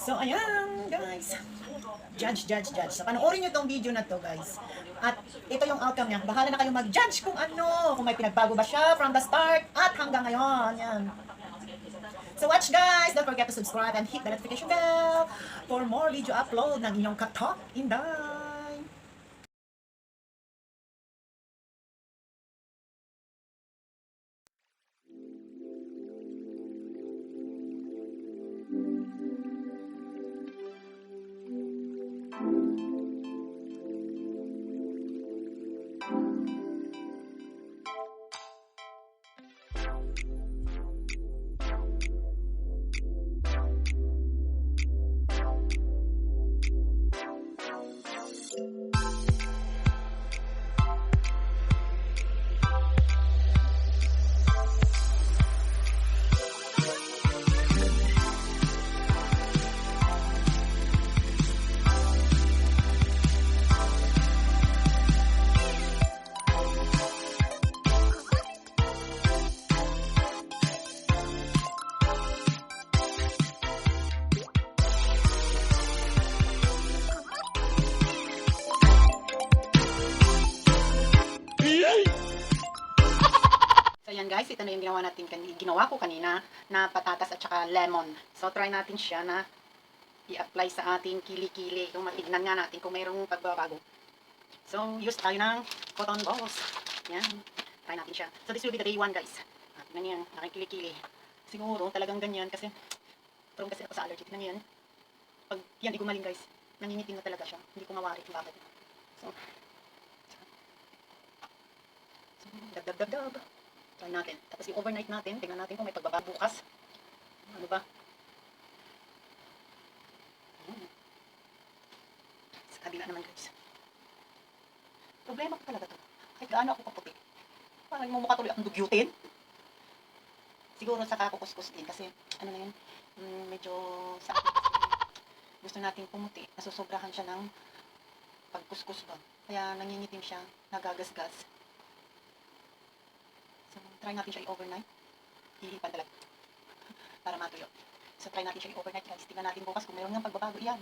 So, ayan, guys. Judge. So, panoorin nyo tong video na to, guys. At ito yung outcome niya. Bahala na kayo mag-judge kung ano, kung may pinagbago ba siya from the start at hanggang ngayon. Yan. So, watch, guys. Don't forget to subscribe and hit the notification bell for more video upload ng inyong katok, Inday. So yan guys, ito na yung ginawa ko kanina na patatas at saka lemon. So try natin siya na i-apply sa ating kili-kili. Kung matignan nga natin kung mayroong pagbabago. So use tayo ng cotton balls. Yan. Try natin siya. So this will be the day 1 guys. Tignan niyo yan, aking kili-kili. Siguro talagang ganyan kasi prone kasi ako sa allergy. Tignan niyo yan. Pag yan igumaling guys, nangingitim na talaga siya. Hindi ko mawari kung bakit. So dab. Try natin. Tapos i-overnight natin. Tingnan natin kung may pagbabago bukas. Ano ba? Sa kabila naman guys. Problema ko talaga to. Kahit gaano ako kaputi. Parang mumukha tuloy akong dugyutin. Siguro sa kakukuskus din. Kasi ano na yun. Medyo sa akin kasi gusto natin pumuti. Nasusobrahan siya ng pagkuskus ba. Kaya nangingitim siya. Nagagasgas. So, try natin siya i-overnight. Hihipan talaga. Para matuyo. So, try natin siya i-overnight guys. Tingnan natin bukas kung mayroon ng pagbabago yan.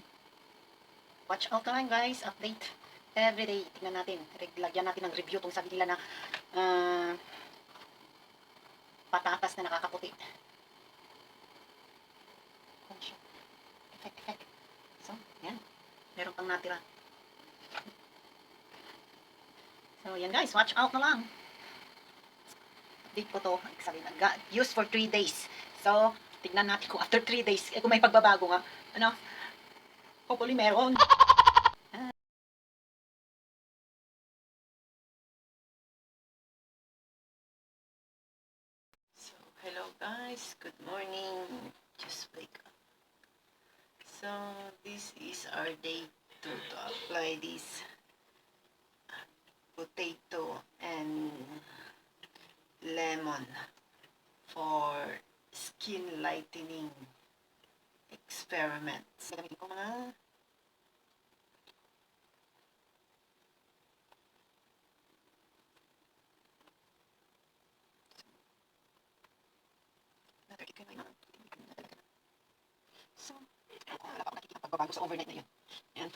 Watch out lang guys. Update. Everyday. Tingnan natin. Lagyan natin ng review kung sabi nila na patatas na nakakaputi. Effect. So, yan. Meron pang natira. So, yan guys. Watch out na lang. Update ko to, sabi na, use for 3 days. So, tignan natin kung after 3 days, kung may pagbabago nga, ano, hopefully meron. So, hello guys, good morning. Just wake up. So, this is our day 2 to apply this potato and lemon for skin lightening experiments. Gamitin ko mga so, wala pa akong nakikita pagbabago sa overnight na yun. Ayan.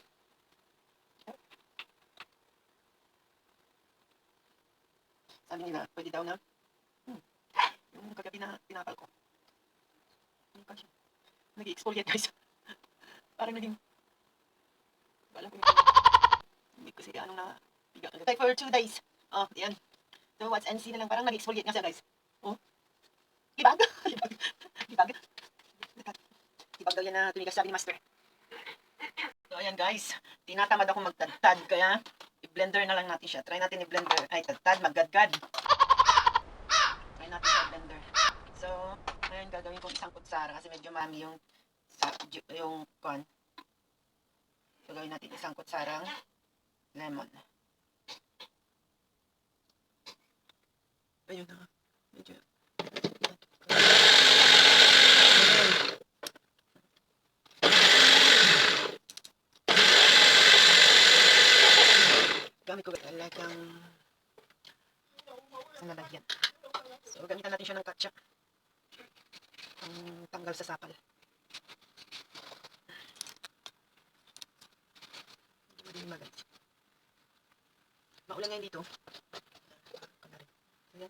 Sabi nila, pwede daw na yung kagabi na tinapal ko. Ano pa siya? Nag-i-exfoliate guys. Parang naging wala ko hindi ko siya anong na like for 2 days. Oh, yan. So what's NC na lang. Parang nag-exfoliate nga siya guys. Oh. Libag. Libag daw yan na tumigas sabi ni Master. So ayan guys. Tinatamad ako magtadtad kaya i-blender na lang natin siya. Try natin i-blender. Ay, tadtad, maggadgad. Try natin sa blender. So, ngayon gagawin kong isang kutsara kasi medyo mami yung corn. So, gawin natin isang kutsarang lemon. Ayun na. Medyo. Gamit ko talagang nalagyan. So, gamitan natin siya ng katsa. Tanggal sa sapal. lima guys. Maulan ngayon dito. Ayan.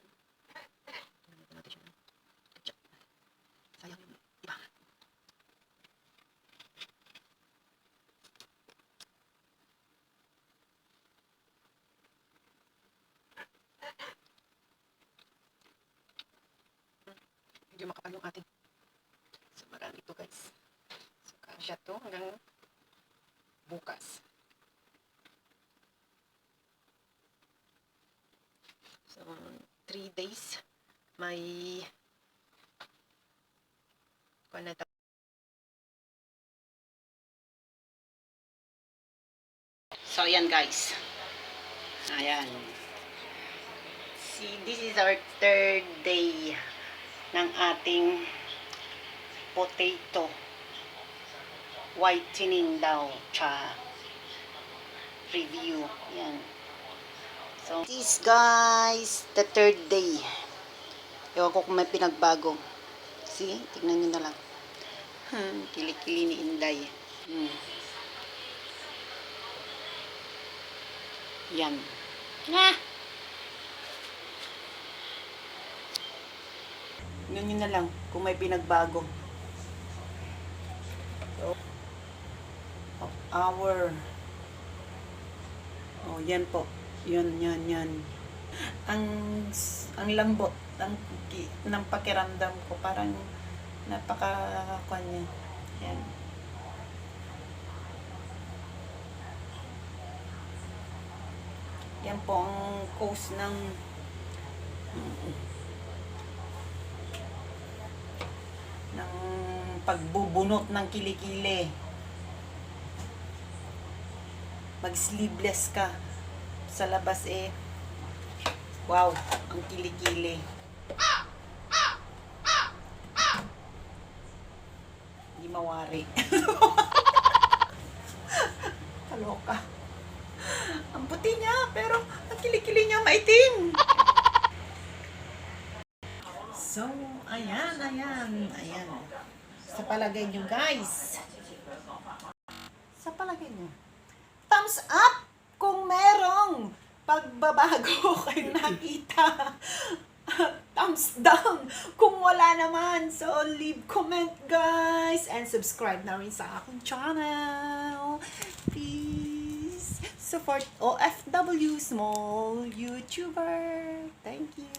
Tingnan natin siya. Ketchup. Sayang yung iba. Medyo makapal yung ating. So marami ito guys. So kasya to hanggang bukas. So 3 days may so ayan guys. Ayan. See, this is our 3rd day ng ating potato whitening daw review. Yan. So, this guys, the 3rd day. Ewan ko kung may pinagbago. See? Tignan nyo na lang. Kilikili ni Inday. Yan. Tignan nyo na lang kung may pinagbago. So, yan po. Yan. Ang lambot ng pakiramdam ko, parang napaka-kanya. Yan. Yan po ang cause ng pagbubunot ng kilikili. Mag-sleeveless ka sa labas wow, ang kilikili. Hindi mawari. Kaloka. Ang puti niya, pero ang kilikili niya maitim. So, ayan. Sa palagay nyo guys. Sa palagay nyo. Thumbs up kung merong pagbabago kayo nakita. Thumbs down kung wala naman. So, leave comment guys. And subscribe na rin sa aking channel. Please support OFW small YouTuber. Thank you.